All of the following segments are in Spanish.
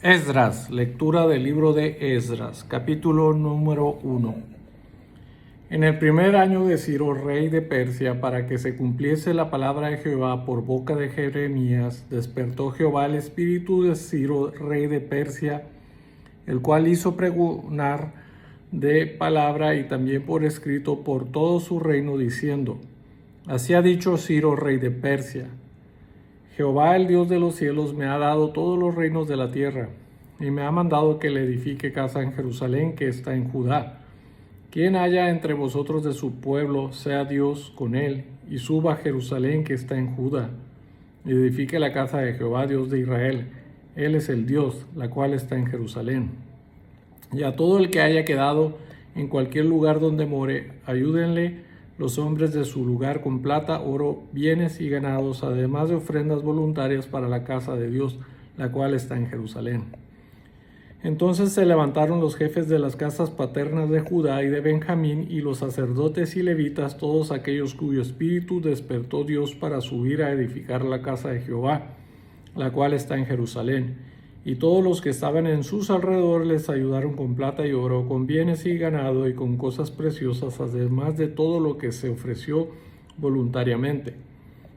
Esdras, lectura del libro de Esdras, capítulo número 1. En el primer año de Ciro, rey de Persia, para que se cumpliese la palabra de Jehová por boca de Jeremías, despertó Jehová el espíritu de Ciro, rey de Persia, el cual hizo pregonar de palabra y también por escrito por todo su reino, diciendo: Así ha dicho Ciro, rey de Persia: Jehová, el Dios de los cielos, me ha dado todos los reinos de la tierra, y me ha mandado que le edifique casa en Jerusalén, que está en Judá. Quien haya entre vosotros de su pueblo, sea Dios con él, y suba a Jerusalén, que está en Judá, y edifique la casa de Jehová, Dios de Israel. Él es el Dios, la cual está en Jerusalén. Y a todo el que haya quedado en cualquier lugar donde more, ayúdenle los hombres de su lugar con plata, oro, bienes y ganados, además de ofrendas voluntarias para la casa de Dios, la cual está en Jerusalén. Entonces se levantaron los jefes de las casas paternas de Judá y de Benjamín, y los sacerdotes y levitas, todos aquellos cuyo espíritu despertó Dios para subir a edificar la casa de Jehová, la cual está en Jerusalén. Y todos los que estaban en sus alrededores les ayudaron con plata y oro, con bienes y ganado y con cosas preciosas, además de todo lo que se ofreció voluntariamente.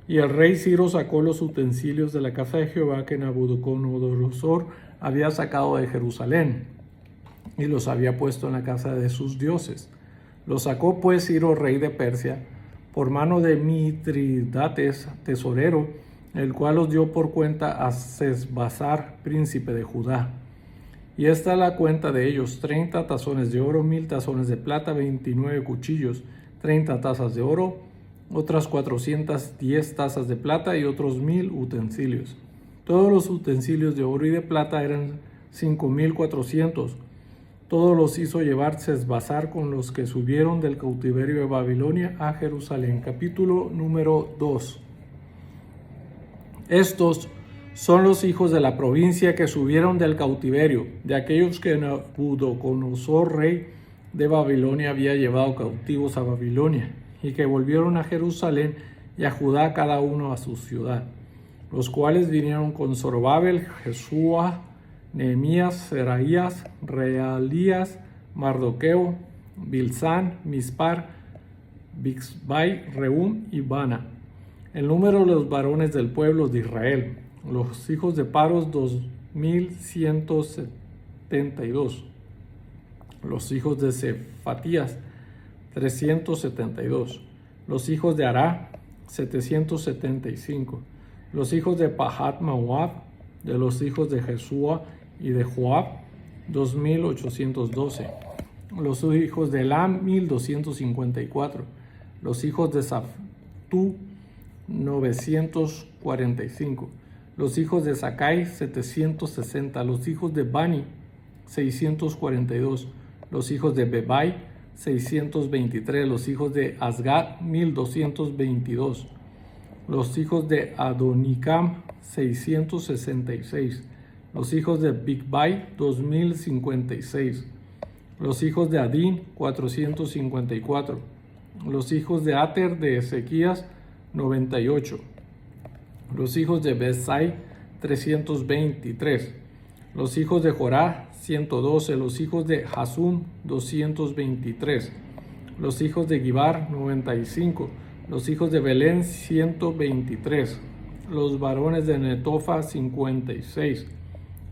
Y el rey Ciro sacó los utensilios de la casa de Jehová que Nabucodonosor había sacado de Jerusalén, y los había puesto en la casa de sus dioses. Los sacó pues Ciro, rey de Persia, por mano de Mitridates, tesorero, el cual los dio por cuenta a Sesbazar, príncipe de Judá. Y esta es la cuenta de ellos: 30 tazones de oro, 1000 tazones de plata, 29 cuchillos, 30 tazas de oro, otras 410 tazas de plata y otros 1000 utensilios. Todos los utensilios de oro y de plata eran 5400. Todos los hizo llevar Sesbazar con los que subieron del cautiverio de Babilonia a Jerusalén. Capítulo número 2. Estos son los hijos de la provincia que subieron del cautiverio, de aquellos que Nabucodonosor, rey de Babilonia, había llevado cautivos a Babilonia, y que volvieron a Jerusalén y a Judá, cada uno a su ciudad, los cuales vinieron con Zorobabel, Jesúa, Nehemías, Seraías, Reelías, Mardoqueo, Bilsán, Mispar, Bixbai, Rehum y Bana. El número de los varones del pueblo de Israel, los hijos de Paros, 2172. Los hijos de Cefatías, 372. Los hijos de Ará, 775. Los hijos de Pahat Moab, de los hijos de Jesúa y de Joab, 2812. Los hijos de Elam, 1254. Los hijos de Zaftú, 945. Los hijos de Sakai, 760. Los hijos de Bani, 642. Los hijos de Bebai, 623. Los hijos de Asgad, 1222. Los hijos de Adonicam, 666. Los hijos de Bigbai, 2056. Los hijos de Adín, 454. Los hijos de Ater de Ezequías, 98. Los hijos de Besai, 323. Los hijos de Jorá, 112. Los hijos de Hasum, 223. Los hijos de Gibar, 95. Los hijos de Belén, 123. Los varones de Netofa, 56.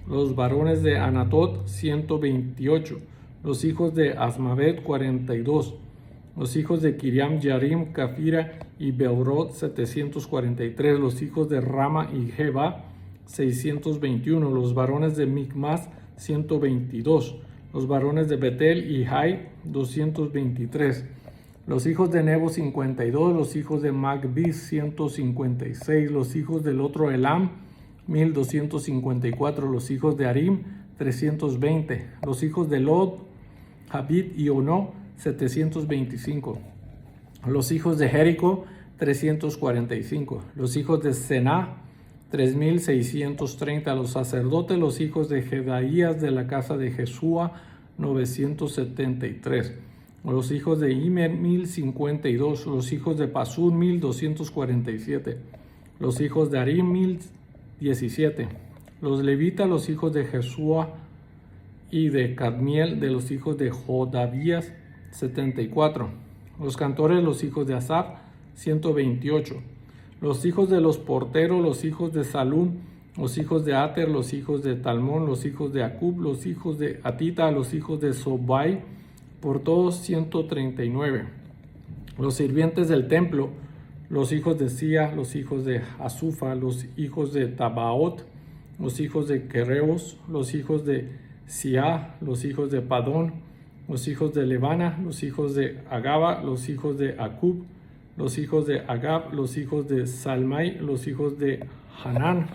Los varones de Anatot, 128. Los hijos de Asmavet, 42. Los hijos de Kiriam Yarim, Cafira y Beorot, 743. Los hijos de Rama y Jeba, 621. Los varones de Micmas, 122. Los varones de Betel y Jai, 223. Los hijos de Nebo, 52. Los hijos de Magbis, 156. Los hijos del otro Elam, 1254. Los hijos de Arim, 320. Los hijos de Lod, Habit y Ono, 725. Los hijos de Jericó, 345. Los hijos de Sená, 3630. Los sacerdotes, los hijos de Jedaías de la casa de Jesúa, 973. Los hijos de Imer, 1052. Los hijos de Pasur, 1247. Los hijos de Arim, 1017. Los levitas, los hijos de Jesúa y de Cadmiel, de los hijos de Jodavías, 74. Los cantores, los hijos de Asaf, 128. Los hijos de los porteros, los hijos de Salum, los hijos de Ater, los hijos de Talmón, los hijos de Acub, los hijos de Atita, los hijos de Sobai, por todos 139. Los sirvientes del templo, los hijos de Sia, los hijos de Asufa, los hijos de Tabaot, los hijos de Quereos, los hijos de Sia, los hijos de Padón, los hijos de Levana, los hijos de Agaba, los hijos de Acub, los hijos de Agab, los hijos de Salmai, los hijos de Hanán,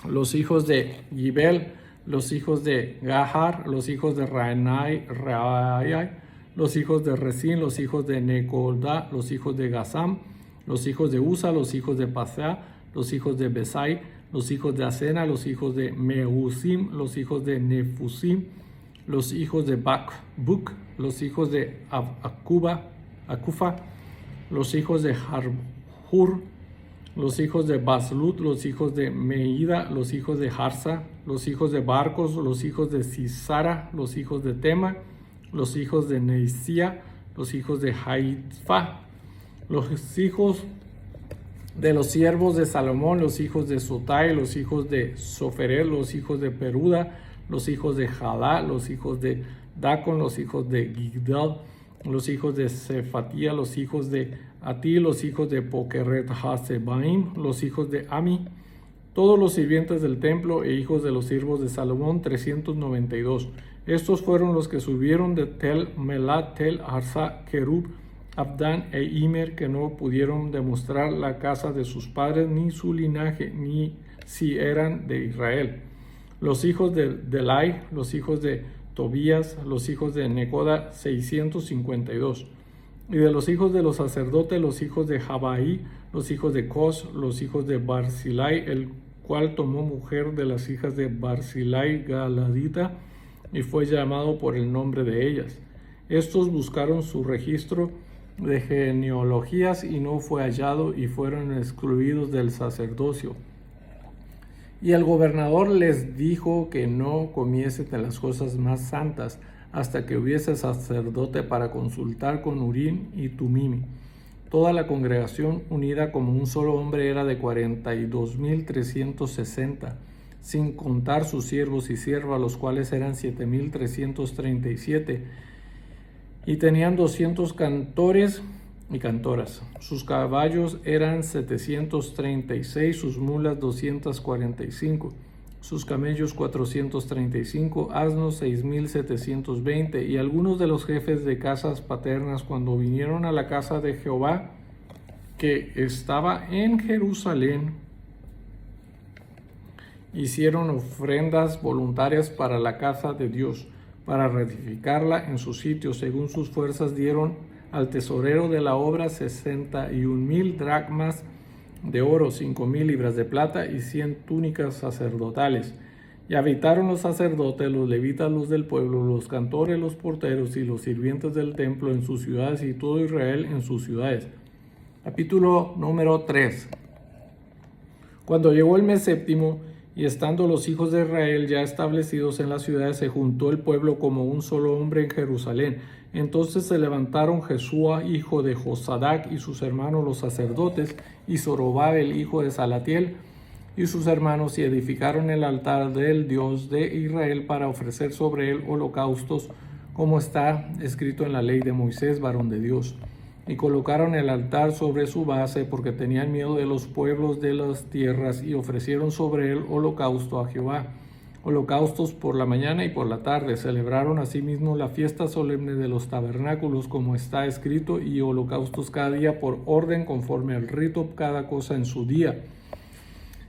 los hijos de Gibel, los hijos de Gahar, los hijos de Raai, los hijos de Resín, los hijos de Necoda, los hijos de Gazam, los hijos de Usa, los hijos de Pasea, los hijos de Besai, los hijos de Asena, los hijos de Mehusim, los hijos de Nefusim, los hijos de Bakbuk, los hijos de Akufa, los hijos de Harhur, los hijos de Baslut, los hijos de Meida, los hijos de Harsa, los hijos de Barcos, los hijos de Sisara, los hijos de Tema, los hijos de Neisia, los hijos de Haifa, los hijos de los siervos de Salomón, los hijos de Sotai, los hijos de Soferel, los hijos de Peruda, los hijos de Jalá, los hijos de Dacon, los hijos de Gigdal, los hijos de Sefatía, los hijos de Ati, los hijos de Pokeret Hasebaim, los hijos de Ami, todos los sirvientes del templo e hijos de los siervos de Salomón, 392. Estos fueron los que subieron de Tel Melat, Tel Harsa, Kerub, Abdán e Imer, que no pudieron demostrar la casa de sus padres, ni su linaje, ni si eran de Israel. Los hijos de Delai, los hijos de Tobías, los hijos de Necoda, 652. Y de los hijos de los sacerdotes, los hijos de Jabai, los hijos de Cos, los hijos de Barzilai, el cual tomó mujer de las hijas de Barzilai Galadita, y fue llamado por el nombre de ellas. Estos buscaron su registro de genealogías y no fue hallado, y fueron excluidos del sacerdocio. Y el gobernador les dijo que no comiesen de las cosas más santas hasta que hubiese sacerdote para consultar con Urim y Tumim. Toda la congregación unida como un solo hombre era de 42,360, sin contar sus siervos y siervas, los cuales eran 7,337, y tenían 200 cantores y cantoras. Sus caballos eran 736, sus mulas 245, sus camellos 435, asnos 6,720. Y algunos de los jefes de casas paternas, cuando vinieron a la casa de Jehová, que estaba en Jerusalén, hicieron ofrendas voluntarias para la casa de Dios, para reedificarla en su sitio. Según sus fuerzas dieron al tesorero de la obra 61,000 dracmas de oro, 5,000 libras de plata y 100 túnicas sacerdotales. Y habitaron los sacerdotes, los levitas, los del pueblo, los cantores, los porteros y los sirvientes del templo en sus ciudades, y todo Israel en sus ciudades. Capítulo número 3. Cuando llegó el mes séptimo, y estando los hijos de Israel ya establecidos en las ciudades, se juntó el pueblo como un solo hombre en Jerusalén. Entonces se levantaron Jesúa, hijo de Josadac, y sus hermanos los sacerdotes, y Zorobabel, hijo de Salatiel, y sus hermanos, y edificaron el altar del Dios de Israel para ofrecer sobre él holocaustos, como está escrito en la ley de Moisés, varón de Dios. Y colocaron el altar sobre su base, porque tenían miedo de los pueblos de las tierras, y ofrecieron sobre él holocausto a Jehová. Holocaustos por la mañana y por la tarde. Celebraron asimismo la fiesta solemne de los tabernáculos, como está escrito, y holocaustos cada día por orden, conforme al rito, cada cosa en su día.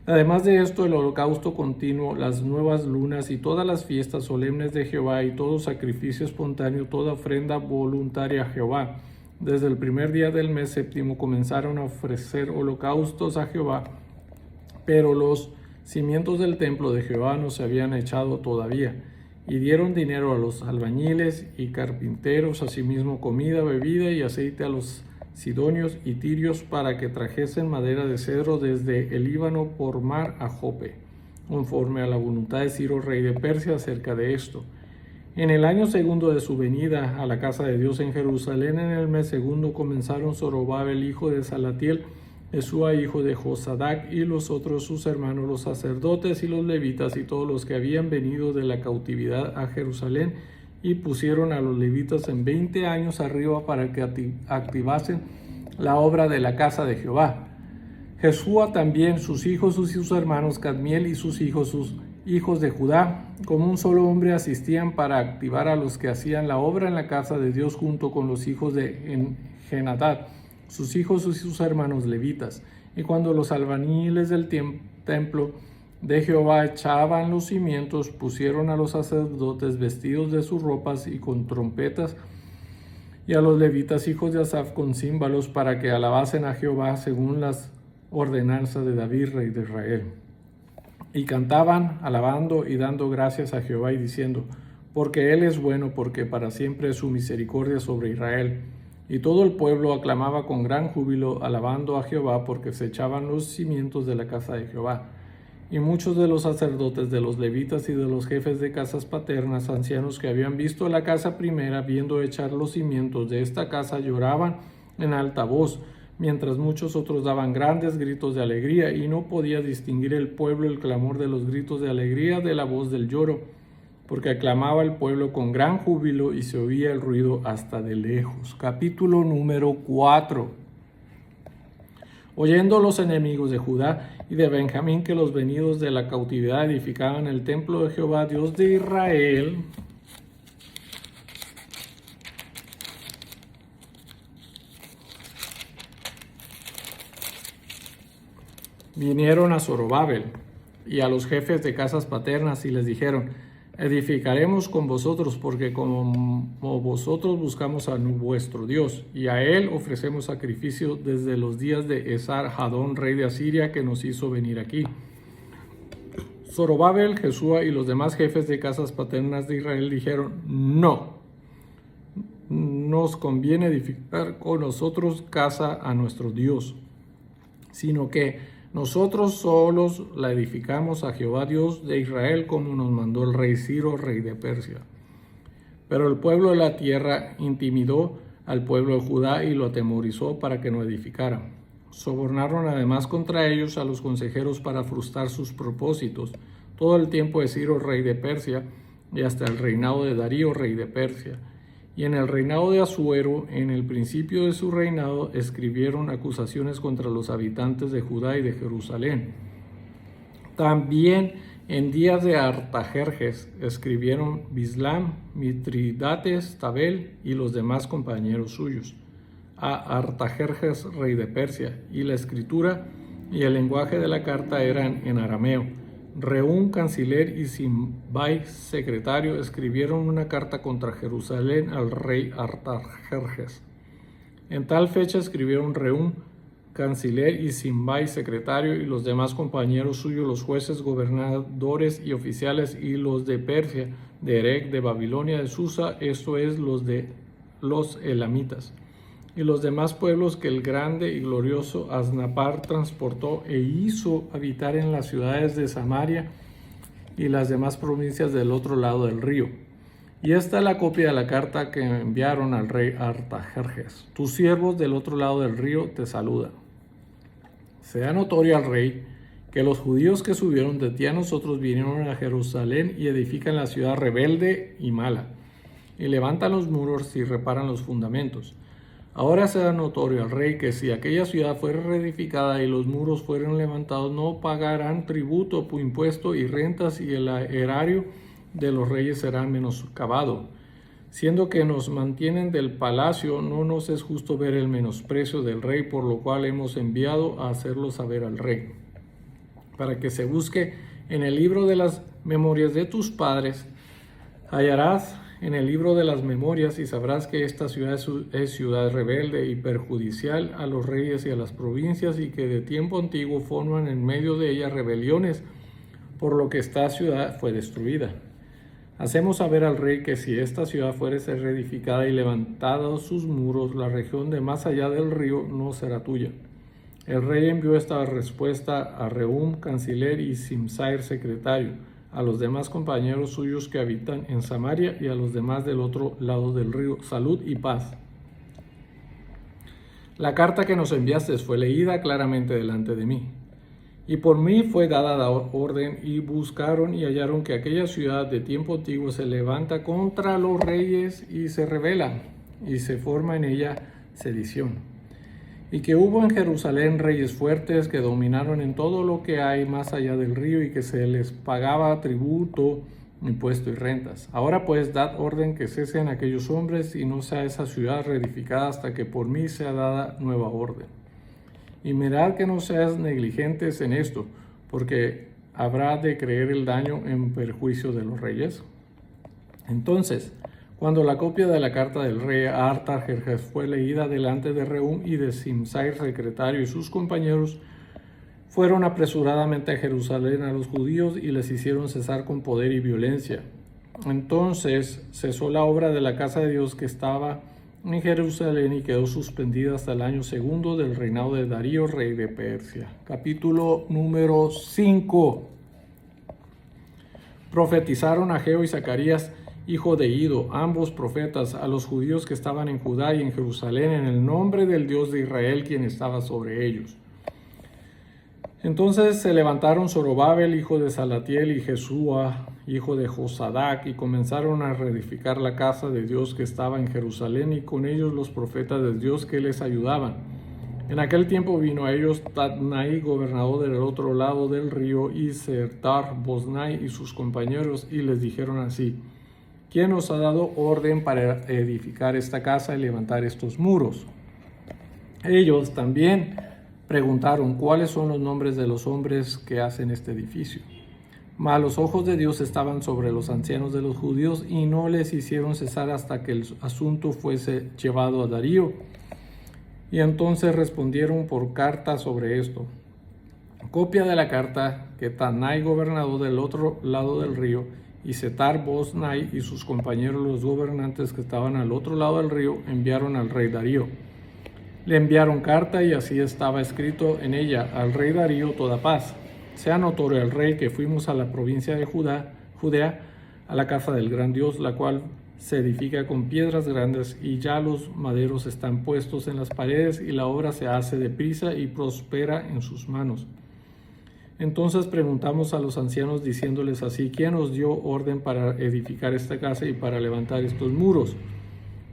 Además de esto, el holocausto continuo, las nuevas lunas y todas las fiestas solemnes de Jehová, y todo sacrificio espontáneo, toda ofrenda voluntaria a Jehová. Desde el primer día del mes séptimo comenzaron a ofrecer holocaustos a Jehová, pero los cimientos del templo de Jehová no se habían echado todavía. Y dieron dinero a los albañiles y carpinteros, asimismo comida, bebida y aceite a los sidonios y tirios para que trajesen madera de cedro desde el Líbano por mar a Jope, conforme a la voluntad de Ciro, rey de Persia, acerca de esto. En el año segundo de su venida a la casa de Dios en Jerusalén, en el mes segundo, comenzaron Zorobabel, hijo de Salatiel, Jesúa, hijo de Josadac, y los otros sus hermanos, los sacerdotes y los levitas, y todos los que habían venido de la cautividad a Jerusalén, y pusieron a los levitas en 20 años arriba para que activasen la obra de la casa de Jehová. Jesúa también, sus hijos y sus hermanos, Cadmiel y sus hijos de Judá, como un solo hombre asistían para activar a los que hacían la obra en la casa de Dios, junto con los hijos de Henadad, sus hijos y sus hermanos levitas. Y cuando los albañiles del templo de Jehová echaban los cimientos, pusieron a los sacerdotes vestidos de sus ropas y con trompetas, y a los levitas, hijos de Asaf, con címbalos, para que alabasen a Jehová según las ordenanzas de David, rey de Israel. Y cantaban, alabando y dando gracias a Jehová y diciendo: porque Él es bueno, porque para siempre es su misericordia sobre Israel. Y todo el pueblo aclamaba con gran júbilo, alabando a Jehová, porque se echaban los cimientos de la casa de Jehová. Y muchos de los sacerdotes, de los levitas y de los jefes de casas paternas, ancianos que habían visto la casa primera, viendo echar los cimientos de esta casa, lloraban en alta voz, mientras muchos otros daban grandes gritos de alegría, y no podía distinguir el pueblo el clamor de los gritos de alegría de la voz del lloro, porque aclamaba el pueblo con gran júbilo y se oía el ruido hasta de lejos. Capítulo número 4. Oyendo los enemigos de Judá y de Benjamín que los venidos de la cautividad edificaban el templo de Jehová, Dios de Israel, vinieron a Zorobabel y a los jefes de casas paternas y les dijeron: edificaremos con vosotros, porque como vosotros buscamos a vuestro Dios, y a él ofrecemos sacrificio desde los días de Esar-Hadón, rey de Asiria, que nos hizo venir aquí. Zorobabel, Jesúa y los demás jefes de casas paternas de Israel dijeron: no nos conviene edificar con nosotros casa a nuestro Dios, sino que nosotros solos la edificamos a Jehová Dios de Israel, como nos mandó el rey Ciro, rey de Persia. Pero el pueblo de la tierra intimidó al pueblo de Judá y lo atemorizó para que no edificara. Sobornaron además contra ellos a los consejeros para frustrar sus propósitos, todo el tiempo de Ciro, rey de Persia, y hasta el reinado de Darío, rey de Persia. Y en el reinado de Asuero, en el principio de su reinado, escribieron acusaciones contra los habitantes de Judá y de Jerusalén. También en días de Artajerjes escribieron Bislam, Mitridates, Tabel y los demás compañeros suyos a Artajerjes, rey de Persia, y la escritura y el lenguaje de la carta eran en arameo. Reún, canciller, y Simbai, secretario, escribieron una carta contra Jerusalén al rey Artajerjes. En tal fecha escribieron Reún, canciller, y Simbai, secretario, y los demás compañeros suyos, los jueces, gobernadores y oficiales, y los de Persia, de Erec, de Babilonia, de Susa, esto es, los de los elamitas, y los demás pueblos que el grande y glorioso Asnapar transportó e hizo habitar en las ciudades de Samaria y las demás provincias del otro lado del río. Y esta es la copia de la carta que enviaron al rey Artajerjes. Tus siervos del otro lado del río te saludan. Sea notorio al rey que los judíos que subieron de ti a nosotros vinieron a Jerusalén y edifican la ciudad rebelde y mala, y levantan los muros y reparan los fundamentos. Ahora sea notorio al rey que si aquella ciudad fuera reedificada y los muros fueran levantados, no pagarán tributo, impuesto y rentas, y el erario de los reyes será menoscabado. Siendo que nos mantienen del palacio, no nos es justo ver el menosprecio del rey, por lo cual hemos enviado a hacerlo saber al rey, para que se busque en el libro de las memorias de tus padres. Hallarás en el libro de las memorias y sabrás que esta ciudad es ciudad rebelde y perjudicial a los reyes y a las provincias, y que de tiempo antiguo forman en medio de ella rebeliones, por lo que esta ciudad fue destruida. Hacemos saber al rey que si esta ciudad fuese reedificada y levantados sus muros, la región de más allá del río no será tuya. El rey envió esta respuesta a Rehum, canciller, y Simsair, secretario, a los demás compañeros suyos que habitan en Samaria y a los demás del otro lado del río: salud y paz. La carta que nos enviaste fue leída claramente delante de mí, y por mí fue dada la orden, y buscaron y hallaron que aquella ciudad de tiempo antiguo se levanta contra los reyes y se rebela, y se forma en ella sedición. Y que hubo en Jerusalén reyes fuertes que dominaron en todo lo que hay más allá del río, y que se les pagaba tributo, impuesto y rentas. Ahora pues dad orden que cesen aquellos hombres, y no sea esa ciudad reedificada hasta que por mí sea dada nueva orden. Y mirad que no seas negligentes en esto, porque habrá de creer el daño en perjuicio de los reyes. Entonces, cuando la copia de la carta del rey a Artajerjes fue leída delante de Rehum y de Simsair, secretario, y sus compañeros, fueron apresuradamente a Jerusalén a los judíos y les hicieron cesar con poder y violencia. Entonces cesó la obra de la casa de Dios que estaba en Jerusalén y quedó suspendida hasta el año segundo del reinado de Darío, rey de Persia. Capítulo número 5. Profetizaron Ageo y Zacarías, hijo de Ido, ambos profetas, a los judíos que estaban en Judá y en Jerusalén, en el nombre del Dios de Israel, quien estaba sobre ellos. Entonces se levantaron Zorobabel, hijo de Salatiel, y Jesúa, hijo de Josadac, y comenzaron a reedificar la casa de Dios que estaba en Jerusalén, y con ellos los profetas de Dios que les ayudaban. En aquel tiempo vino a ellos Tatnai, gobernador del otro lado del río, y Setar-Boznai y sus compañeros, y les dijeron así: ¿quién os ha dado orden para edificar esta casa y levantar estos muros? Ellos también preguntaron cuáles son los nombres de los hombres que hacen este edificio. Mas los ojos de Dios estaban sobre los ancianos de los judíos, y no les hicieron cesar hasta que el asunto fuese llevado a Darío. Y entonces respondieron por carta sobre esto. Copia de la carta que Tatnai, gobernador del otro lado del río, y Setar-Boznai y sus compañeros los gobernantes que estaban al otro lado del río enviaron al rey Darío. Le enviaron carta, y así estaba escrito en ella: al rey Darío toda paz. Sea notorio al rey que fuimos a la provincia de Judea, a la casa del gran Dios, la cual se edifica con piedras grandes, y ya los maderos están puestos en las paredes, y la obra se hace deprisa y prospera en sus manos. Entonces preguntamos a los ancianos diciéndoles así: ¿quién os dio orden para edificar esta casa y para levantar estos muros?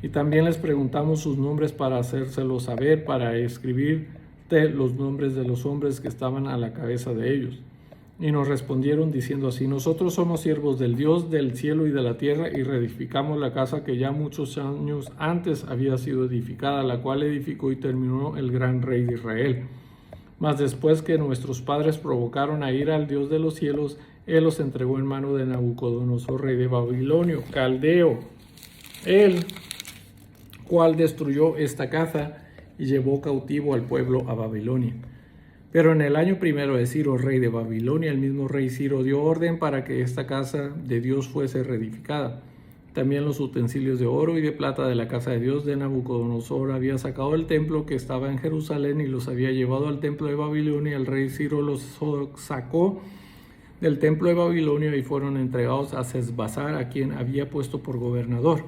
Y también les preguntamos sus nombres para hacérselos saber, para escribirte los nombres de los hombres que estaban a la cabeza de ellos. Y nos respondieron diciendo así: nosotros somos siervos del Dios del cielo y de la tierra, y reedificamos la casa que ya muchos años antes había sido edificada, la cual edificó y terminó el gran rey de Israel. Mas después que nuestros padres provocaron a ira al Dios de los cielos, él los entregó en mano de Nabucodonosor, rey de Babilonio, caldeo, el cual destruyó esta casa y llevó cautivo al pueblo a Babilonia. Pero en el año primero de Ciro, rey de Babilonia, el mismo rey Ciro dio orden para que esta casa de Dios fuese reedificada. También los utensilios de oro y de plata de la casa de Dios de Nabucodonosor había sacado del templo que estaba en Jerusalén y los había llevado al templo de Babilonia. El rey Ciro los sacó del templo de Babilonia y fueron entregados a Sesbazar, a quien había puesto por gobernador.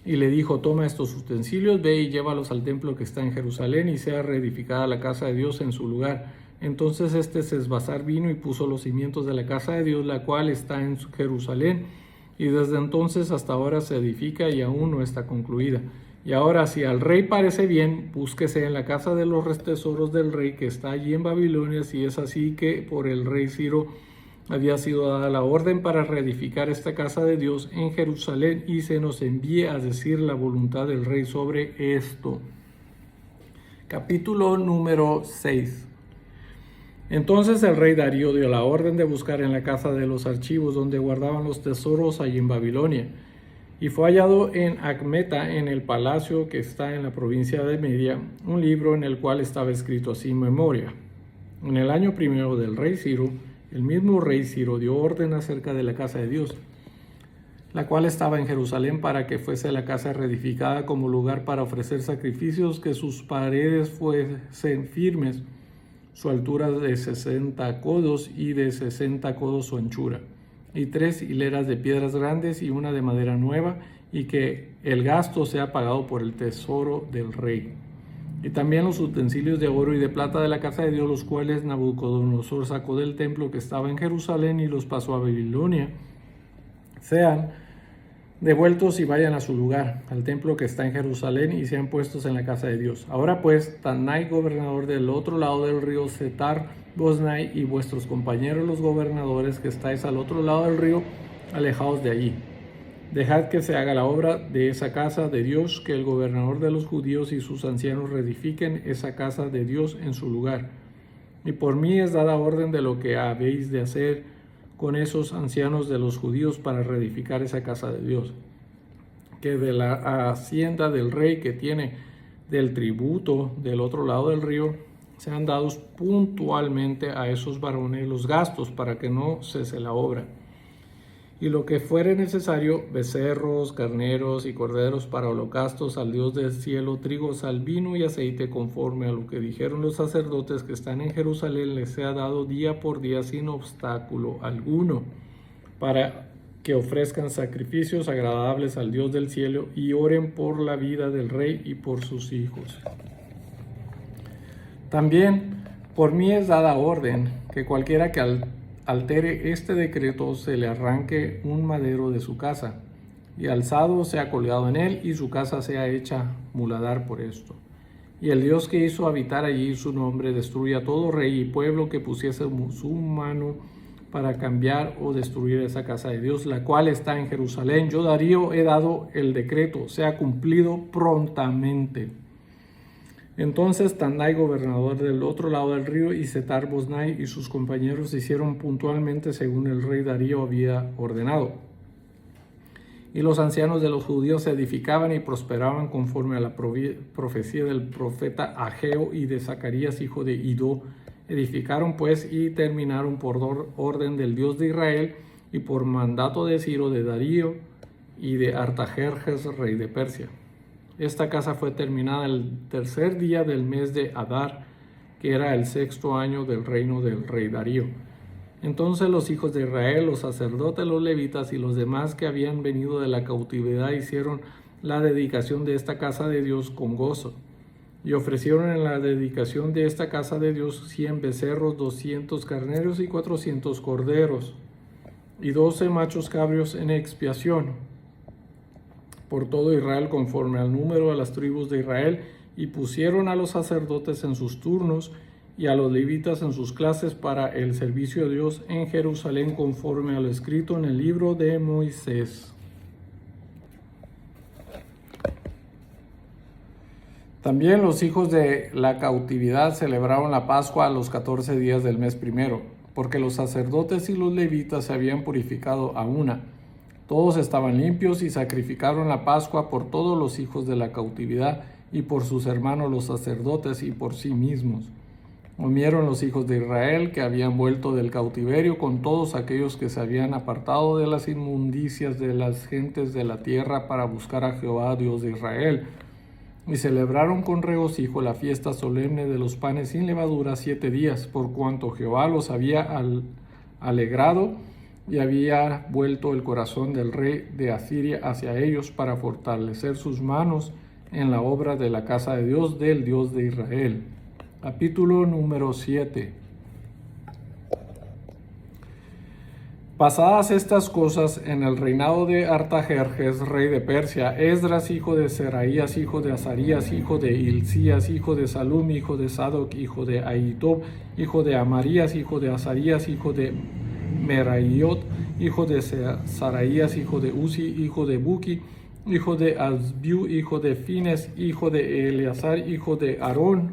Y le dijo: toma estos utensilios, ve y llévalos al templo que está en Jerusalén, y sea reedificada la casa de Dios en su lugar. Entonces Sesbazar vino y puso los cimientos de la casa de Dios, la cual está en Jerusalén, y desde entonces hasta ahora se edifica y aún no está concluida. Y ahora, si al rey parece bien, búsquese en la casa de los tesoros del rey que está allí en Babilonia, si es así que por el rey Ciro había sido dada la orden para reedificar esta casa de Dios en Jerusalén, y se nos envíe a decir la voluntad del rey sobre esto. Capítulo número 6. Entonces el rey Darío dio la orden de buscar en la casa de los archivos donde guardaban los tesoros allí en Babilonia. Y fue hallado en Acmeta, en el palacio que está en la provincia de Media, un libro en el cual estaba escrito así: memoria. En el año primero del rey Ciro, el mismo rey Ciro dio orden acerca de la casa de Dios. la cual estaba en Jerusalén, para que fuese la casa reedificada como lugar para ofrecer sacrificios, que sus paredes fuesen firmes, su altura de 60 codos y de 60 codos su anchura, y 3 hileras de piedras grandes y una de madera nueva, y que el gasto sea pagado por el tesoro del rey. Y también los utensilios de oro y de plata de la casa de Dios, los cuales Nabucodonosor sacó del templo que estaba en Jerusalén y los pasó a Babilonia, sean devueltos y vayan a su lugar, al templo que está en Jerusalén, y sean puestos en la casa de Dios. Ahora pues, Tannai, gobernador del otro lado del río, Setar-Boznai, y vuestros compañeros los gobernadores que estáis al otro lado del río, alejaos de allí. Dejad que se haga la obra de esa casa de Dios, que el gobernador de los judíos y sus ancianos reedifiquen esa casa de Dios en su lugar. Y por mí es dada orden de lo que habéis de hacer con esos ancianos de los judíos para reedificar esa casa de Dios, que de la hacienda del rey que tiene del tributo del otro lado del río sean dados puntualmente a esos varones los gastos, para que no cese la obra. Y lo que fuere necesario, becerros, carneros y corderos para holocaustos al Dios del cielo, trigo, sal, vino y aceite, conforme a lo que dijeron los sacerdotes que están en Jerusalén, les sea dado día por día sin obstáculo alguno, para que ofrezcan sacrificios agradables al Dios del cielo y oren por la vida del rey y por sus hijos. También por mí es dada orden que cualquiera que altere este decreto se le arranque un madero de su casa, y alzado sea colgado en él, y su casa sea hecha muladar por esto. Y el Dios que hizo habitar allí su nombre destruya todo rey y pueblo que pusiese su mano para cambiar o destruir esa casa de Dios, la cual está en Jerusalén. Yo, Darío, he dado el decreto, sea cumplido prontamente. Entonces Tannai, gobernador del otro lado del río, y Setar-Boznai y sus compañeros hicieron puntualmente según el rey Darío había ordenado. Y los ancianos de los judíos se edificaban y prosperaban conforme a la profecía del profeta Ageo y de Zacarías, hijo de Idó. Edificaron pues y terminaron por orden del Dios de Israel y por mandato de Ciro, de Darío y de Artajerjes, rey de Persia. Esta casa fue terminada el tercer día del mes de Adar, que era el 6º año del reino del rey Darío. Entonces los hijos de Israel, los sacerdotes, los levitas y los demás que habían venido de la cautividad hicieron la dedicación de esta casa de Dios con gozo. Y ofrecieron en la dedicación de esta casa de Dios 100 becerros, 200 carneros y 400 corderos, y 12 machos cabríos en expiación por todo Israel, conforme al número de las tribus de Israel, y pusieron a los sacerdotes en sus turnos y a los levitas en sus clases para el servicio de Dios en Jerusalén, conforme a lo escrito en el libro de Moisés. También los hijos de la cautividad celebraron la Pascua a los 14 días del mes primero, porque los sacerdotes y los levitas se habían purificado a una. Todos estaban limpios y sacrificaron la Pascua por todos los hijos de la cautividad y por sus hermanos los sacerdotes y por sí mismos. Comieron los hijos de Israel que habían vuelto del cautiverio con todos aquellos que se habían apartado de las inmundicias de las gentes de la tierra para buscar a Jehová, Dios de Israel. Y celebraron con regocijo la fiesta solemne de los panes sin levadura 7 días, por cuanto Jehová los había alegrado y había vuelto el corazón del rey de Asiria hacia ellos para fortalecer sus manos en la obra de la casa de Dios, del Dios de Israel. Capítulo número 7. Pasadas estas cosas, en el reinado de Artajerjes, rey de Persia, Esdras, hijo de Seraías, hijo de Azarías, hijo de Hilcías, hijo de Salum, hijo de Sadoc, hijo de Ahitob, hijo de Amarías, hijo de Azarías, hijo de Meraiot, hijo de Saraías, hijo de Uzi, hijo de Buki, hijo de Azbiu, hijo de Fines, hijo de Eleazar, hijo de Aarón,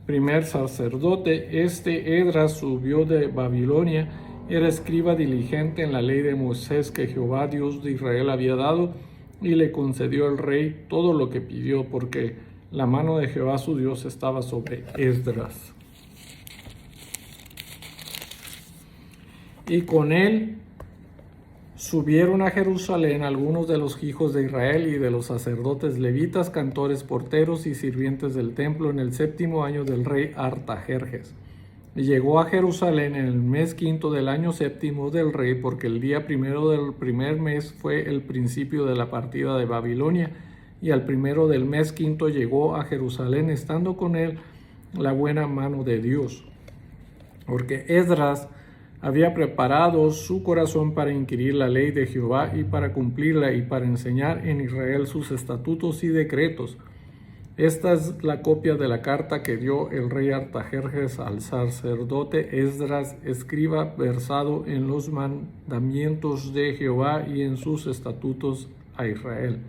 primer sacerdote. Esdras subió de Babilonia, era escriba diligente en la ley de Moisés que Jehová, Dios de Israel, había dado, y le concedió al rey todo lo que pidió, porque la mano de Jehová su Dios estaba sobre Esdras. Y con él Subieron a Jerusalén algunos de los hijos de Israel y de los sacerdotes levitas, cantores, porteros y sirvientes del templo en el 7º año del rey Artajerjes. Y llegó a Jerusalén en el mes 5 del año 7 del rey, porque el día 1 del primer mes fue el principio de la partida de Babilonia, y al 1 del mes 5 llegó a Jerusalén, estando con él la buena mano de Dios. Porque Esdras había preparado su corazón para inquirir la ley de Jehová y para cumplirla y para enseñar en Israel sus estatutos y decretos. Esta es la copia de la carta que dio el rey Artajerjes al sacerdote Esdras, escriba, versado en los mandamientos de Jehová y en sus estatutos a Israel.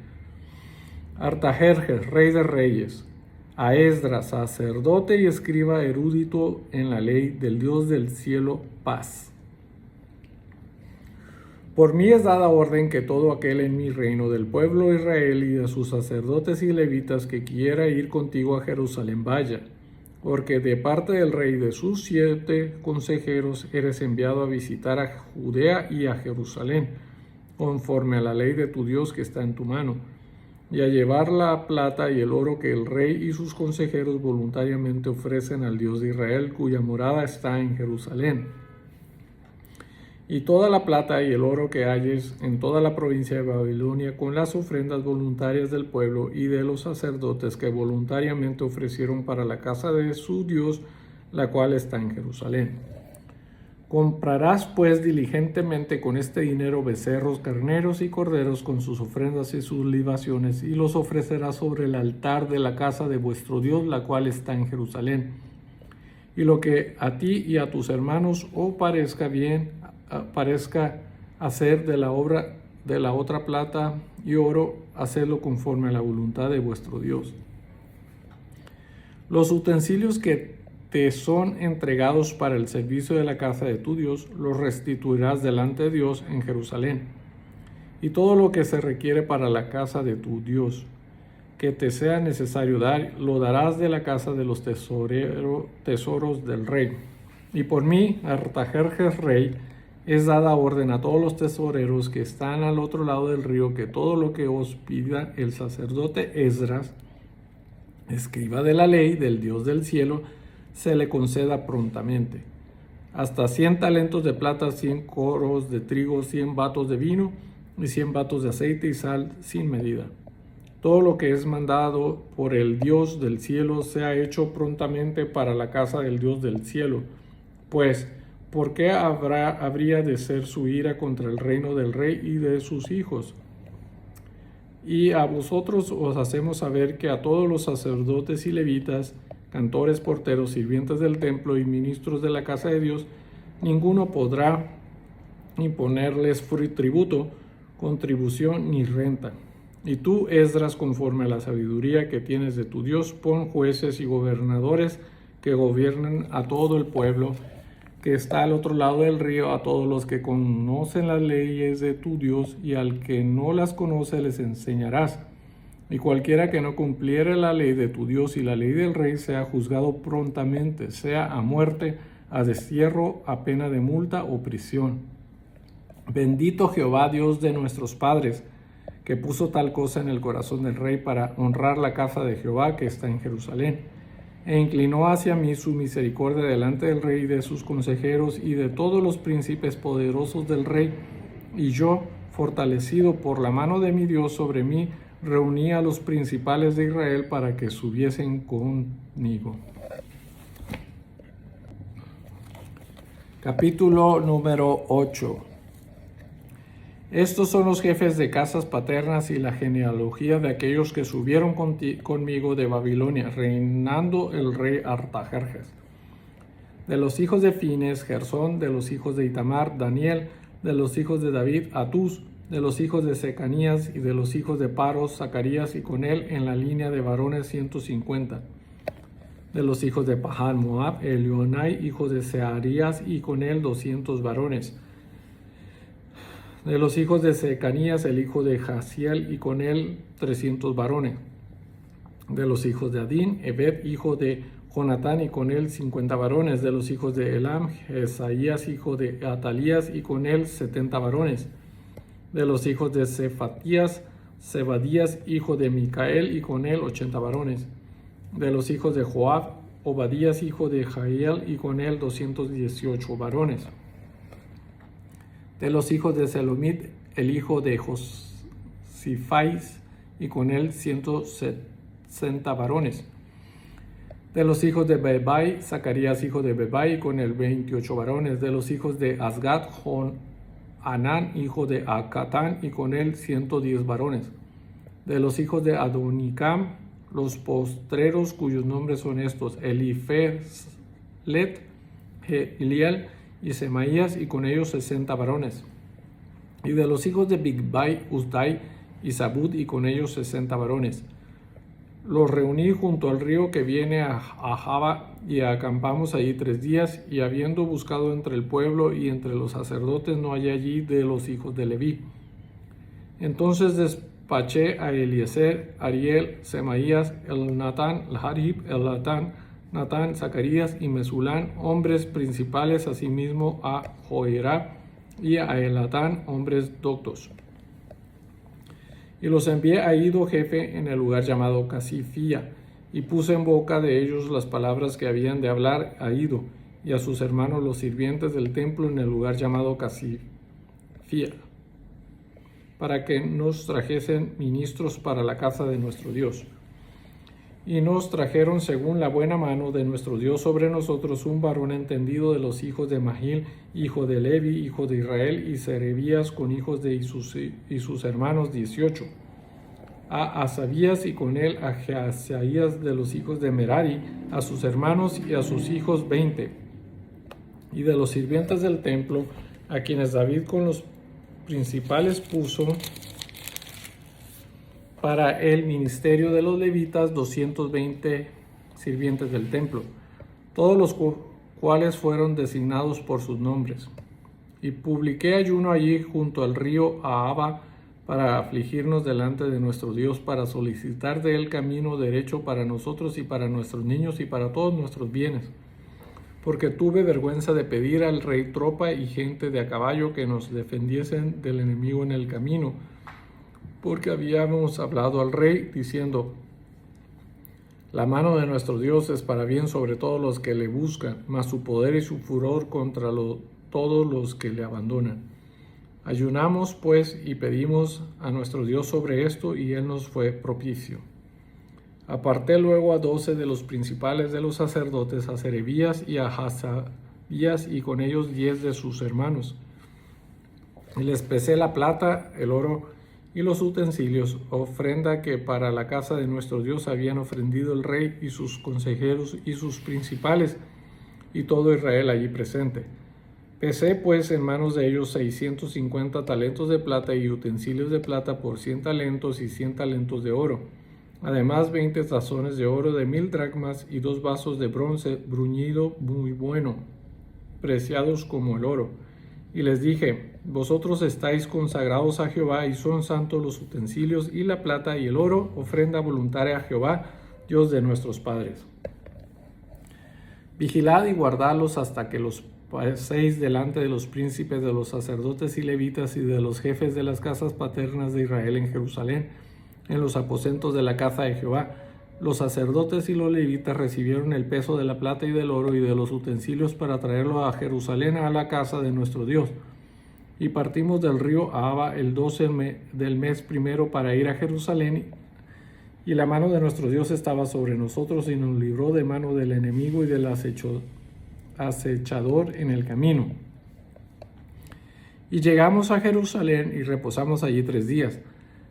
Artajerjes, rey de reyes, a Esdras, sacerdote y escriba erudito en la ley del Dios del cielo, paz. Por mí es dada orden que todo aquel en mi reino del pueblo de Israel y de sus sacerdotes y levitas que quiera ir contigo a Jerusalén vaya, porque de parte del rey y de sus 7 consejeros eres enviado a visitar a Judea y a Jerusalén, conforme a la ley de tu Dios que está en tu mano, y a llevar la plata y el oro que el rey y sus consejeros voluntariamente ofrecen al Dios de Israel, cuya morada está en Jerusalén. Y toda la plata y el oro que halles en toda la provincia de Babilonia, con las ofrendas voluntarias del pueblo y de los sacerdotes que voluntariamente ofrecieron para la casa de su Dios, la cual está en Jerusalén. Comprarás pues diligentemente con este dinero becerros, carneros y corderos con sus ofrendas y sus libaciones, y los ofrecerás sobre el altar de la casa de vuestro Dios, la cual está en Jerusalén. Y lo que a ti y a tus hermanos parezca hacer de la obra de la otra plata y oro, hacerlo conforme a la voluntad de vuestro Dios. Los utensilios que te son entregados para el servicio de la casa de tu Dios, los restituirás delante de Dios en Jerusalén. Y todo lo que se requiere para la casa de tu Dios, que te sea necesario dar, lo darás de la casa de los tesoros del rey. Y por mí, Artajerjes rey, es dada orden a todos los tesoreros que están al otro lado del río, que todo lo que os pida el sacerdote Esdras, escriba de la ley del Dios del cielo, se le conceda prontamente. Hasta 100 talentos de plata, 100 coros de trigo, 100 batos de vino y 100 batos de aceite y sal sin medida. Todo lo que es mandado por el Dios del cielo sea hecho prontamente para la casa del Dios del cielo. Pues, ¿por qué habría de ser su ira contra el reino del rey y de sus hijos? Y a vosotros os hacemos saber que a todos los sacerdotes y levitas, cantores, porteros, sirvientes del templo y ministros de la casa de Dios, ninguno podrá imponerles tributo, contribución ni renta. Y tú, Esdras, conforme a la sabiduría que tienes de tu Dios, pon jueces y gobernadores que gobiernen a todo el pueblo que está al otro lado del río, a todos los que conocen las leyes de tu Dios, y al que no las conoce les enseñarás. Y cualquiera que no cumpliere la ley de tu Dios y la ley del rey sea juzgado prontamente, sea a muerte, a destierro, a pena de multa o prisión. Bendito Jehová, Dios de nuestros padres, que puso tal cosa en el corazón del rey para honrar la casa de Jehová que está en Jerusalén. E inclinó hacia mí su misericordia delante del rey y de sus consejeros y de todos los príncipes poderosos del rey. Y yo, fortalecido por la mano de mi Dios sobre mí, reuní a los principales de Israel para que subiesen conmigo. Capítulo número 8. Estos son los jefes de casas paternas y la genealogía de aquellos que subieron conmigo de Babilonia, reinando el rey Artajerjes. De los hijos de Fines, Gersón; de los hijos de Itamar, Daniel; de los hijos de David, Atús; de los hijos de Secanías; y de los hijos de Paros, Zacarías, y con él en la línea de varones 150. De los hijos de Pahan Moab, Elionai, hijo de Searías, y con él 200 varones. De los hijos de Secanías, el hijo de Jaziel, y con él 300 varones. De los hijos de Adín, Ebed, hijo de Jonatán, y con él 50 varones. De los hijos de Elam, Esaías, hijo de Atalías, y con él 70 varones. De los hijos de Cefatías, Zebadías, hijo de Micael, y con él 80 varones. De los hijos de Joab, Obadías, hijo de Jael, y con él 218 varones. De los hijos de Selomit, el hijo de Josifais, y con él 160 varones. De los hijos de Bebai, Zacarías, hijo de Bebai, y con él 28 varones. De los hijos de Azgad, Anán, hijo de Acatán, y con él 110 varones. De los hijos de Adonicam, los postreros, cuyos nombres son estos: Elifelet, Eliel y Semaías, y con ellos 60 varones. Y de los hijos de Bigvai, Uzdai y Zabud, y con ellos 60 varones. Los reuní junto al río que viene a Jaba, y acampamos allí 3 días, y habiendo buscado entre el pueblo y entre los sacerdotes, no hallé allí de los hijos de Leví. Entonces despaché a Eliezer, Ariel, Semaías, Elnatán, Harib, Elnatán, Natán, Zacarías y Mesulán, hombres principales, asimismo a Joerá y a Elatán, hombres doctos. Y los envié a Ido, jefe, en el lugar llamado Casifía, y puse en boca de ellos las palabras que habían de hablar a Ido, y a sus hermanos los sirvientes del templo en el lugar llamado Casifía, para que nos trajesen ministros para la casa de nuestro Dios. Y nos trajeron según la buena mano de nuestro Dios sobre nosotros un varón entendido de los hijos de Mahil, hijo de Levi, hijo de Israel, y Serebías con hijos de y sus hermanos 18. A Asabías, y con él a Jaazaías de los hijos de Merari, a sus hermanos y a sus hijos 20. Y de los sirvientes del templo, a quienes David con los principales puso para el ministerio de los levitas, 220 sirvientes del templo, todos los cuales fueron designados por sus nombres. Y publiqué ayuno allí junto al río Ahava, para afligirnos delante de nuestro Dios, para solicitar de él camino derecho para nosotros y para nuestros niños y para todos nuestros bienes. Porque tuve vergüenza de pedir al rey tropa y gente de a caballo que nos defendiesen del enemigo en el camino, porque habíamos hablado al rey diciendo: la mano de nuestro Dios es para bien sobre todos los que le buscan, mas su poder y su furor contra todos los que le abandonan. Ayunamos pues y pedimos a nuestro Dios sobre esto, y él nos fue propicio. Aparté luego a 12 de los principales de los sacerdotes, a Serebías y a Hasabías, y con ellos 10 de sus hermanos. Y les pesé la plata, el oro y los utensilios, ofrenda que para la casa de nuestro Dios habían ofrendido el rey y sus consejeros y sus principales, y todo Israel allí presente. Pesé pues en manos de ellos 650 talentos de plata y utensilios de plata por 100 talentos y 100 talentos de oro. Además 20 tazones de oro de 1000 dracmas y 2 vasos de bronce bruñido muy bueno, preciados como el oro. Y les dije: vosotros estáis consagrados a Jehová, y son santos los utensilios y la plata y el oro, ofrenda voluntaria a Jehová, Dios de nuestros padres. Vigilad y guardadlos hasta que los paséis delante de los príncipes, de los sacerdotes y levitas, y de los jefes de las casas paternas de Israel en Jerusalén, en los aposentos de la casa de Jehová. Los sacerdotes y los levitas recibieron el peso de la plata y del oro y de los utensilios para traerlo a Jerusalén, a la casa de nuestro Dios. Y partimos del río Ahava el 12 del mes primero para ir a Jerusalén, y la mano de nuestro Dios estaba sobre nosotros, y nos libró de mano del enemigo y del acechador en el camino. Y llegamos a Jerusalén y reposamos allí 3 días.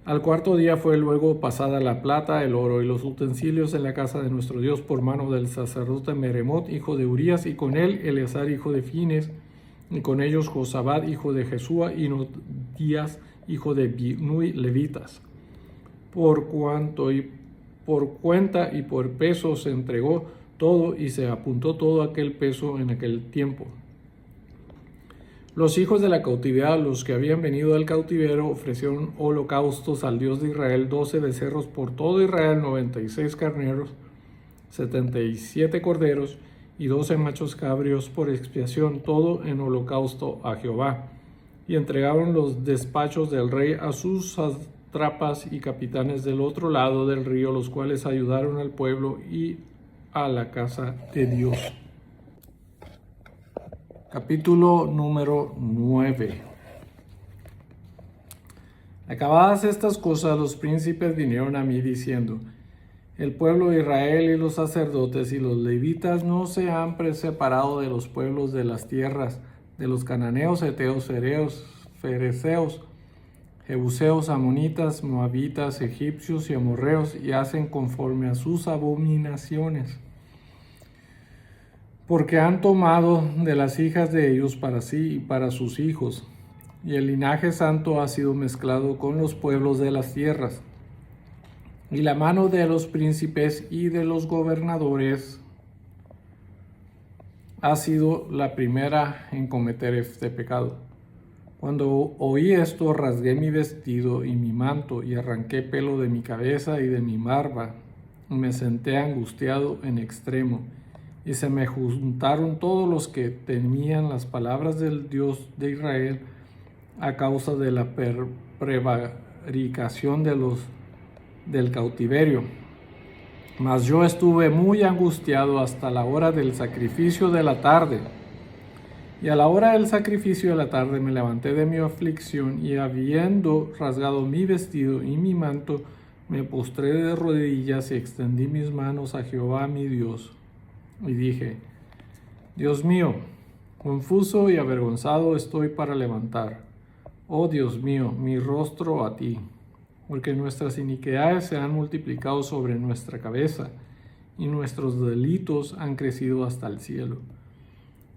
Al 4.º día fue luego pasada la plata, el oro y los utensilios en la casa de nuestro Dios por mano del sacerdote Meremot, hijo de Urías, y con él Eleazar, hijo de Fines, y con ellos Josabad, hijo de Jesúa, y Nodías, hijo de Binui, levitas. Por cuanto y por cuenta y por peso se entregó todo, y se apuntó todo aquel peso en aquel tiempo. Los hijos de la cautividad, los que habían venido del cautiverio, ofrecieron holocaustos al Dios de Israel: 12 becerros por todo Israel, 96 carneros, 77 corderos y 12 machos cabrios por expiación, todo en holocausto a Jehová. y entregaron los despachos del rey a sus sátrapas y capitanes del otro lado del río, los cuales ayudaron al pueblo y a la casa de Dios. Capítulo número 9. Acabadas estas cosas, los príncipes vinieron a mí diciendo: el pueblo de Israel y los sacerdotes y los levitas no se han separado de los pueblos de las tierras, de los cananeos, heteos, fereceos, jebuseos, amonitas, moabitas, egipcios y amorreos, y hacen conforme a sus abominaciones. Porque han tomado de las hijas de ellos para sí y para sus hijos, y el linaje santo ha sido mezclado con los pueblos de las tierras. Y la mano de los príncipes y de los gobernadores ha sido la primera en cometer este pecado. Cuando oí esto, rasgué mi vestido y mi manto, y arranqué pelo de mi cabeza y de mi barba, y me senté angustiado en extremo. Y se me juntaron todos los que temían las palabras del Dios de Israel a causa de la prevaricación del cautiverio. Mas yo estuve muy angustiado hasta la hora del sacrificio de la tarde. Y a la hora del sacrificio de la tarde me levanté de mi aflicción, y habiendo rasgado mi vestido y mi manto, me postré de rodillas y extendí mis manos a Jehová mi Dios. Y dije: Dios mío, confuso y avergonzado estoy para levantar, oh Dios mío, mi rostro a ti, porque nuestras iniquidades se han multiplicado sobre nuestra cabeza, y nuestros delitos han crecido hasta el cielo.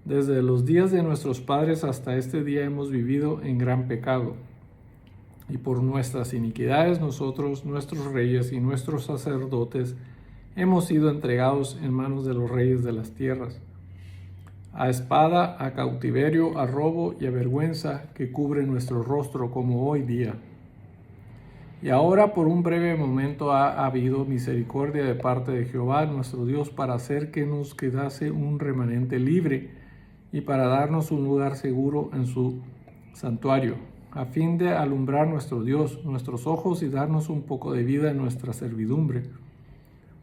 Desde los días de nuestros padres hasta este día hemos vivido en gran pecado, y por nuestras iniquidades nosotros, nuestros reyes y nuestros sacerdotes, hemos sido entregados en manos de los reyes de las tierras, a espada, a cautiverio, a robo y a vergüenza que cubre nuestro rostro como hoy día. Y ahora por un breve momento ha habido misericordia de parte de Jehová nuestro Dios para hacer que nos quedase un remanente libre y para darnos un lugar seguro en su santuario, a fin de alumbrar nuestro Dios, nuestros ojos, y darnos un poco de vida en nuestra servidumbre.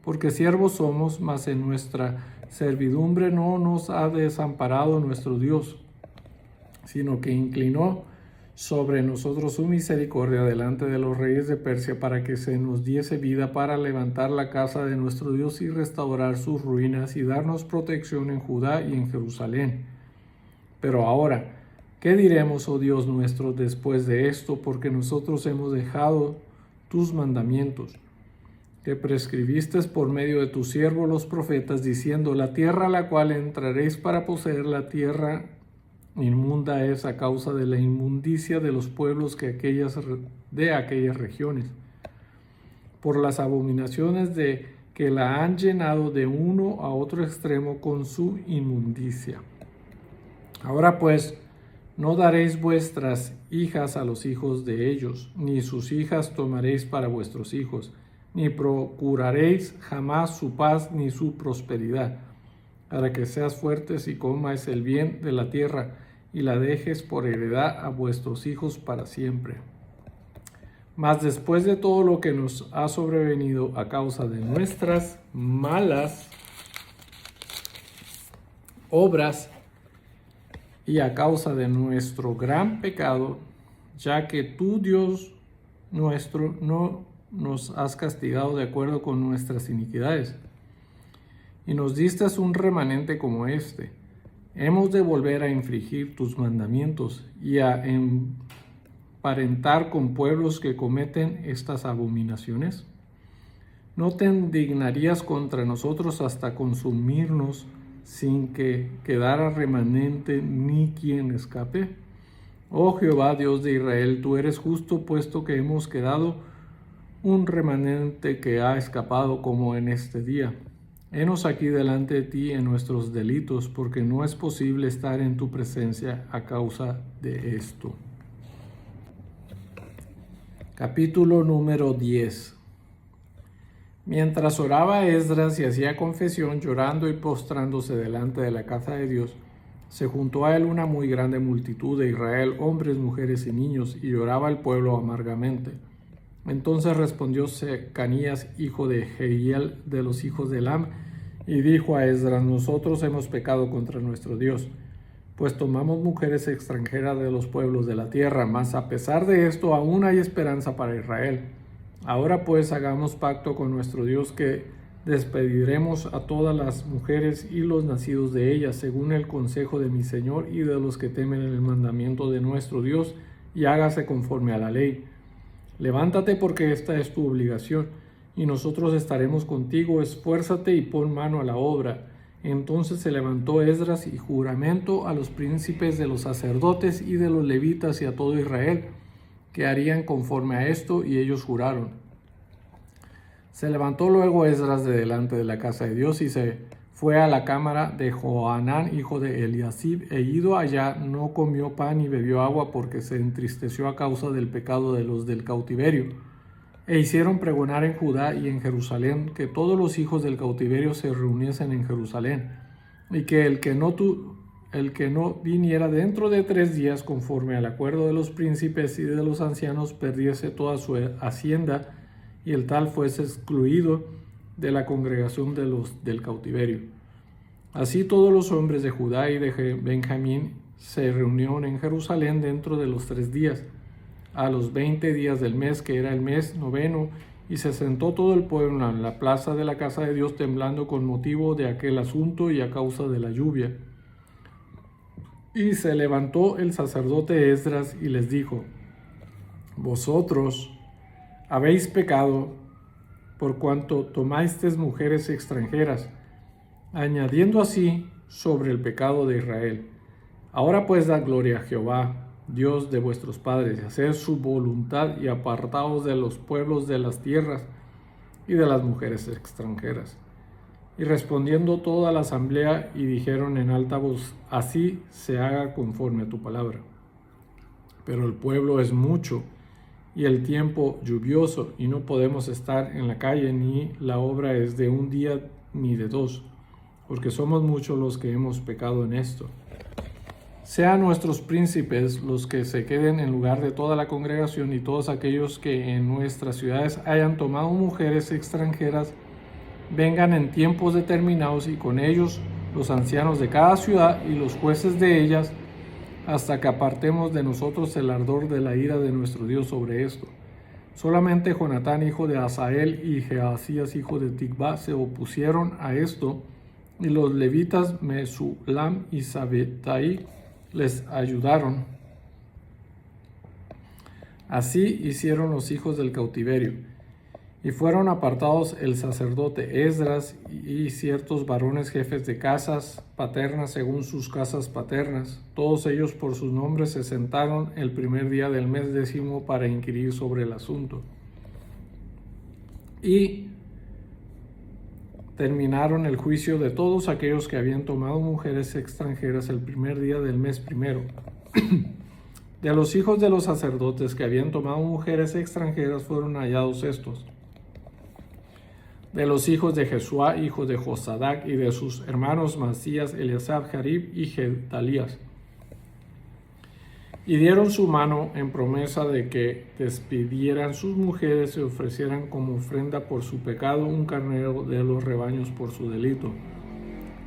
Porque siervos somos, mas en nuestra servidumbre no nos ha desamparado nuestro Dios, sino que inclinó sobre nosotros su misericordia delante de los reyes de Persia, para que se nos diese vida para levantar la casa de nuestro Dios y restaurar sus ruinas y darnos protección en Judá y en Jerusalén. Pero ahora, ¿qué diremos, oh Dios nuestro, después de esto? Porque nosotros hemos dejado tus mandamientos, que prescribiste por medio de tus siervos los profetas, diciendo: la tierra a la cual entraréis para poseer la tierra inmunda es a causa de la inmundicia de los pueblos de aquellas regiones, por las abominaciones de que la han llenado de uno a otro extremo con su inmundicia. Ahora pues, no daréis vuestras hijas a los hijos de ellos, ni sus hijas tomaréis para vuestros hijos, ni procuraréis jamás su paz ni su prosperidad, para que seas fuertes y comáis el bien de la tierra, y la dejes por heredad a vuestros hijos para siempre. Mas después de todo lo que nos ha sobrevenido a causa de nuestras malas obras y a causa de nuestro gran pecado, ya que tú, Dios nuestro, no nos has castigado de acuerdo con nuestras iniquidades, y nos diste un remanente como este, hemos de volver a infringir tus mandamientos y a emparentar con pueblos que cometen estas abominaciones. ¿No te indignarías contra nosotros hasta consumirnos sin que quedara remanente ni quien escape? Oh Jehová, Dios de Israel, tú eres justo, puesto que hemos quedado un remanente que ha escapado como en este día. Henos aquí delante de ti en nuestros delitos, porque no es posible estar en tu presencia a causa de esto. Capítulo número 10. Mientras oraba Esdras y hacía confesión, llorando y postrándose delante de la casa de Dios, Se juntó a él una muy grande multitud de Israel, hombres, mujeres y niños, y lloraba el pueblo amargamente. Entonces respondió Secanías, hijo de Jehiel, de los hijos de Elam, y dijo a Esdras: nosotros hemos pecado contra nuestro Dios, pues tomamos mujeres extranjeras de los pueblos de la tierra, mas a pesar de esto aún hay esperanza para Israel. Ahora pues hagamos pacto con nuestro Dios, que despediremos a todas las mujeres y los nacidos de ellas, según el consejo de mi Señor y de los que temen el mandamiento de nuestro Dios, y hágase conforme a la ley. Levántate, porque esta es tu obligación, y nosotros estaremos contigo. Esfuérzate y pon mano a la obra. Entonces se levantó Esdras y juramento a los príncipes de los sacerdotes y de los levitas y a todo Israel, que harían conforme a esto, y ellos juraron. Se levantó luego Esdras de delante de la casa de Dios y se fue a la cámara de Johanán, hijo de Eliasib, e ido allá no comió pan ni bebió agua, porque se entristeció a causa del pecado de los del cautiverio. E hicieron pregonar en Judá y en Jerusalén que todos los hijos del cautiverio se reuniesen en Jerusalén, y que el que no viniera dentro de 3 días, conforme al acuerdo de los príncipes y de los ancianos, perdiese toda su hacienda, y el tal fuese excluido de la congregación de los del cautiverio. Así todos los hombres de Judá y de Benjamín se reunieron en Jerusalén dentro de los 3 días, a los 20 días del mes, que era el mes 9, y se sentó todo el pueblo en la plaza de la casa de Dios, temblando con motivo de aquel asunto y a causa de la lluvia. Y se levantó el sacerdote Esdras y les dijo: vosotros habéis pecado por cuanto tomasteis mujeres extranjeras, añadiendo así sobre el pecado de Israel. Ahora pues dad gloria a Jehová, Dios de vuestros padres, y haced su voluntad, y apartaos de los pueblos de las tierras y de las mujeres extranjeras. Y respondiendo toda la asamblea, y dijeron en alta voz: así se haga conforme a tu palabra. Pero el pueblo es mucho, y el tiempo lluvioso, y no podemos estar en la calle, ni la obra es de 1 día ni de 2, porque somos muchos los que hemos pecado en esto. Sean nuestros príncipes los que se queden en lugar de toda la congregación, y todos aquellos que en nuestras ciudades hayan tomado mujeres extranjeras vengan en tiempos determinados, y con ellos los ancianos de cada ciudad y los jueces de ellas, hasta que apartemos de nosotros el ardor de la ira de nuestro Dios sobre esto. Solamente Jonatán, hijo de Asael, y Jeazías, hijo de Tikva, se opusieron a esto, y los levitas Mesulam y Sabetai les ayudaron. Así hicieron los hijos del cautiverio, y fueron apartados el sacerdote Esdras y ciertos varones jefes de casas paternas según sus casas paternas. Todos ellos por sus nombres se sentaron el primer día del mes 10 para inquirir sobre el asunto. Y terminaron el juicio de todos aquellos que habían tomado mujeres extranjeras el primer día del mes 1. De los hijos de los sacerdotes que habían tomado mujeres extranjeras fueron hallados estos: de los hijos de Jesuá, hijo de Josadac, y de sus hermanos Masías, Eliasab, Jarib y Gedalías. Y dieron su mano en promesa de que despidieran sus mujeres y ofrecieran como ofrenda por su pecado un carnero de los rebaños por su delito.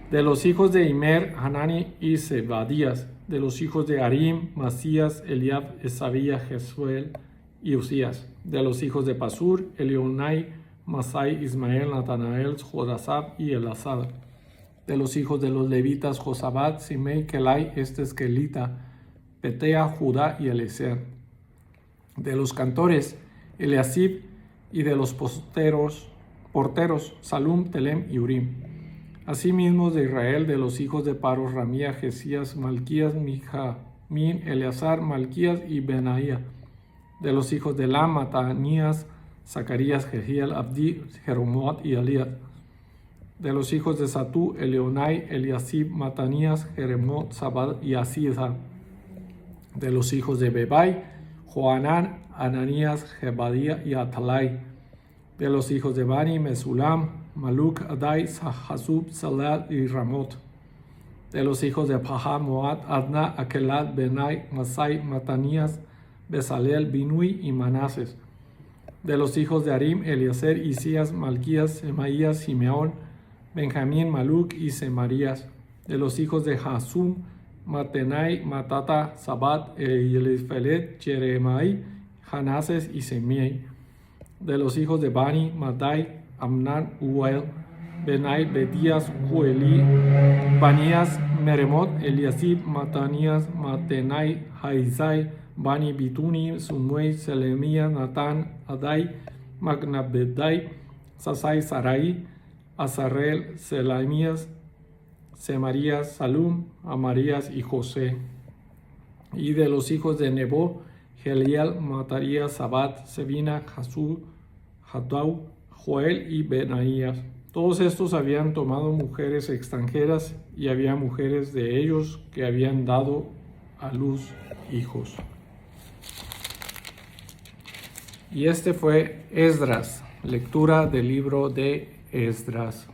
De los hijos de Imer, Hanani y Zebadías. De los hijos de Harim, Masías, Eliab, Esabía, Jesuel y Usías. De los hijos de Pasur, Elionai, Masai, Ismael, Natanael, Jodasab y Elazar. De los hijos de los levitas, Josabad, Simei, Kelai, Kelita, Petea, Judá y Eliezer. De los cantores, Eliasib, y de los porteros, Salum, Telem y Urim. Asimismo de Israel, de los hijos de Paros, Ramía, Jesías, Malquías, Mijamín, Eleazar, Malquías y Benaía. De los hijos de Lam, Matanías, Zacarías, Jehiel, Abdi, Jeromot y Eliad. De los hijos de Satú, Elionai, Eliasib, Matanías, Jeremot, Sabad y Asisa. De los hijos de Bebai, Johanán, Ananías, Jebadía y Atalai. De los hijos de Bani, Mesulam, Maluk, Adai, Hasub, Salad y Ramot. De los hijos de Pahamoat, Adna, Aquelat, Benai, Masai, Matanías, Besaleel, Binui y Manases. De los hijos de Arim, Eliezer, Isías, Malquías, Semaías, Simeón, Benjamín, Maluc y Semarías. De los hijos de Hasum, Matenai, Matata, Sabat, Elifelet, Jeremai, Hanases y Semei. De los hijos de Bani, Madai, Amnan, Uel, Benai, Bedías, Jueli, Banías, Meremot, Eliasib, Matanías, Matenai, Haizai, Bani, Bituni, Sumuei, Selemías, Natán, Adai, Magnabedai, Sasai, Sarai, Azarel, Selamías, Semarías, Salum, Amarías y José. Y de los hijos de Nebo, Geliel, Matarías, Sabat, Sebina, Jasú, Hadau, Joel y Benaías. Todos estos habían tomado mujeres extranjeras y había mujeres de ellos que habían dado a luz hijos. Y este fue Esdras, lectura del libro de Esdras.